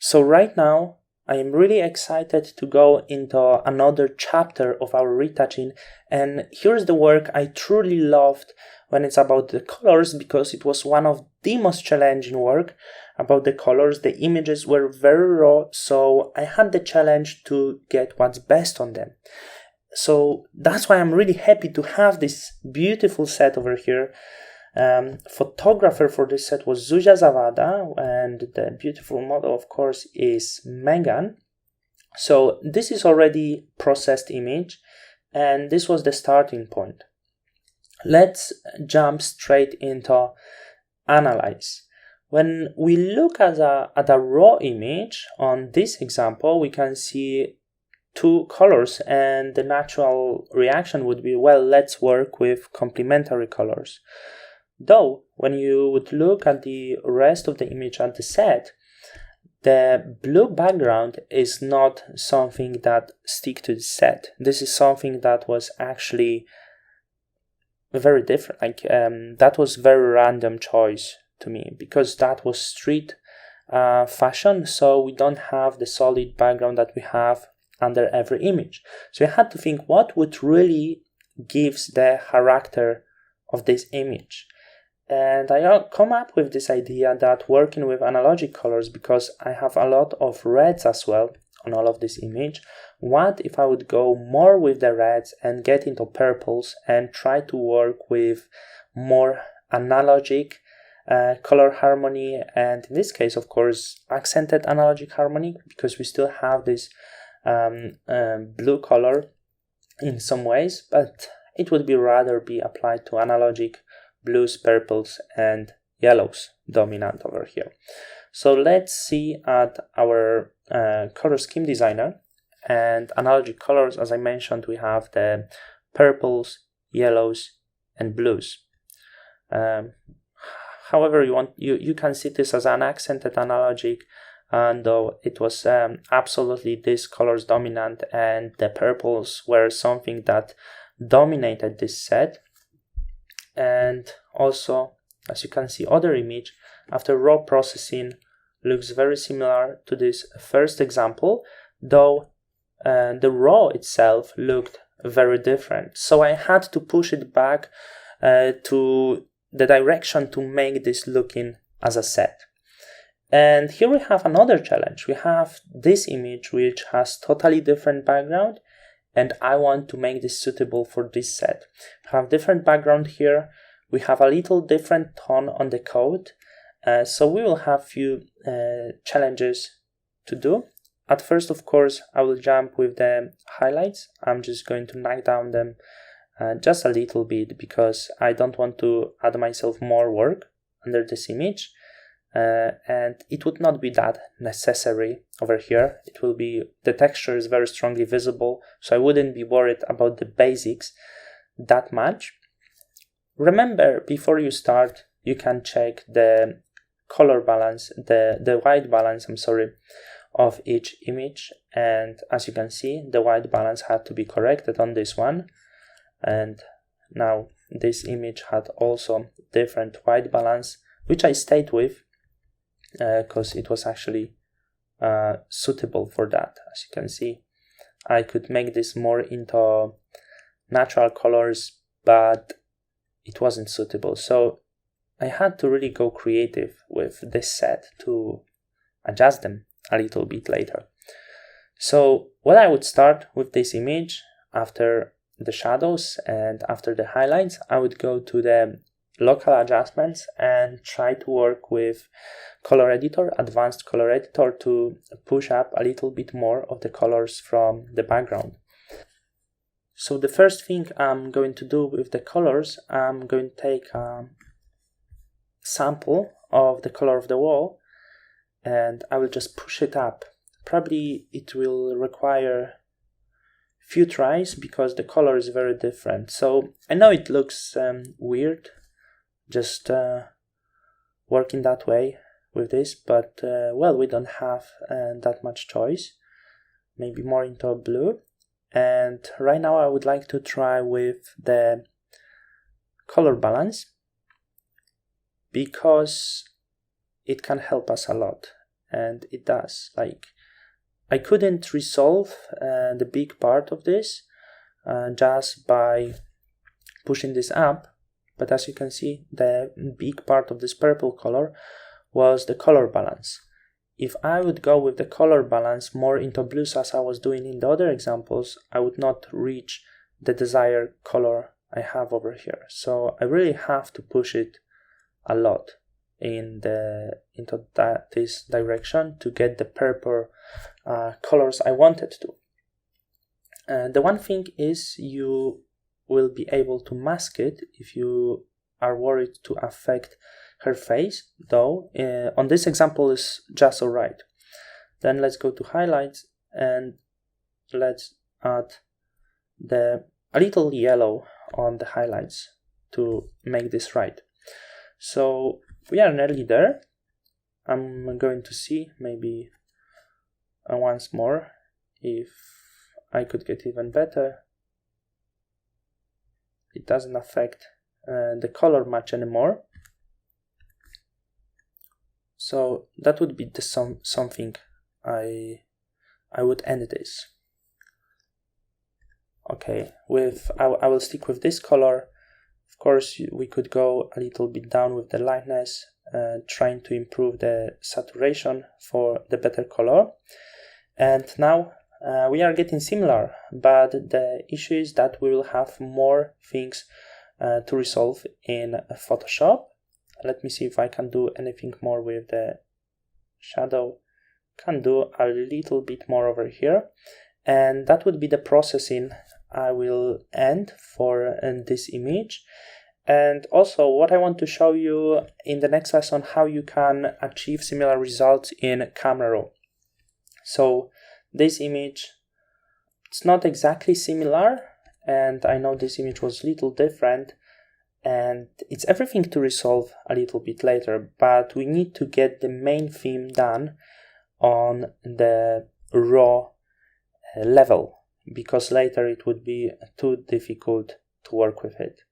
So right now, I am really excited to go into another chapter of our retouching, and here's the work I truly loved when it's about the colors, because it was one of the most challenging work about the colors. The images were very raw, so I had the challenge to get what's best on them. So that's why I'm really happy to have this beautiful set over here. Photographer for this set was Zuzia Zawada, and the beautiful model, of course, is Megan. So this is already processed image, and this was the starting point. Let's jump straight into analyze. When we look at a raw image on this example, we can see two colors, and the natural reaction would be, well, let's work with complementary colors. Though, when you would look at the rest of the image at the set, the blue background is not something that stick to the set. This is something that was actually very different. That was very random choice to me, because that was street fashion, so we don't have the solid background that we have under every image. So I had to think what would really gives the character of this image. And I come up with this idea that working with analogic colors, because I have a lot of reds as well on all of this image, what if I would go more with the reds and get into purples and try to work with more analogic color harmony, and in this case, of course, accented analogic harmony, because we still have this blue color in some ways, but it would be rather be applied to analogic blues, purples, and yellows dominant over here. So let's see at our color scheme designer, and analogic colors, as I mentioned, we have the purples, yellows, and blues. However, you can see this as an accented analogic, and though it was absolutely these colors dominant, and the purples were something that dominated this set. And also, as you can see, other image after raw processing looks very similar to this first example, though the raw itself looked very different. So I had to push it back to the direction to make this looking as a set. And here we have another challenge. We have this image which has totally different background, and I want to make this suitable for this set. We have different background here. We have a little different tone on the code. So we will have few challenges to do. At first, of course, I will jump with the highlights. I'm just going to knock down them just a little bit, because I don't want to add myself more work under this image. And it would not be that necessary over here. It will be, the texture is very strongly visible, so I wouldn't be worried about the basics that much. Remember, before you start, you can check the color balance, the white balance, of each image. And as you can see, the white balance had to be corrected on this one. And now this image had also different white balance, which I stayed with, because it was actually suitable for that. As you can see, I could make this more into natural colors, but it wasn't suitable. So I had to really go creative with this set to adjust them a little bit later. So what I would start with this image, after the shadows and after the highlights, I would go to the local adjustments and try to work with color editor, advanced color editor, to push up a little bit more of the colors from the background. So the first thing I'm going to do with the colors, I'm going to take a sample of the color of the wall, and I will just push it up. Probably it will require few tries, because the color is very different. So I know it looks weird just working that way with this, but well, we don't have that much choice. Maybe more into blue. And right now I would like to try with the color balance, because it can help us a lot. and it does. Like, I couldn't resolve the big part of this just by pushing this up, but as you can see, the big part of this purple color was the color balance. If I would go with the color balance more into blues as I was doing in the other examples, I would not reach the desired color I have over here. So I really have to push it a lot into this direction to get the purple colors I wanted to. The one thing is you will be able to mask it if you are worried to affect her face, though on this example is just alright. Then let's go to highlights and let's add a little yellow on the highlights to make this right. So we are nearly there. I'm going to see maybe once more if I could get even better. It doesn't affect the color much anymore. So that would be something I would end this. Okay, I will stick with this color. Of course, we could go a little bit down with the lightness, trying to improve the saturation for the better color. And now we are getting similar, but the issue is that we will have more things to resolve in Photoshop. Let me see if I can do anything more with the shadow. Can do a little bit more over here. And that would be the processing I will end for this image. And also what I want to show you in the next lesson, how you can achieve similar results in Camera Raw. So this image, it's not exactly similar, and I know this image was a little different, and it's everything to resolve a little bit later, but we need to get the main theme done on the raw level, because later it would be too difficult to work with it.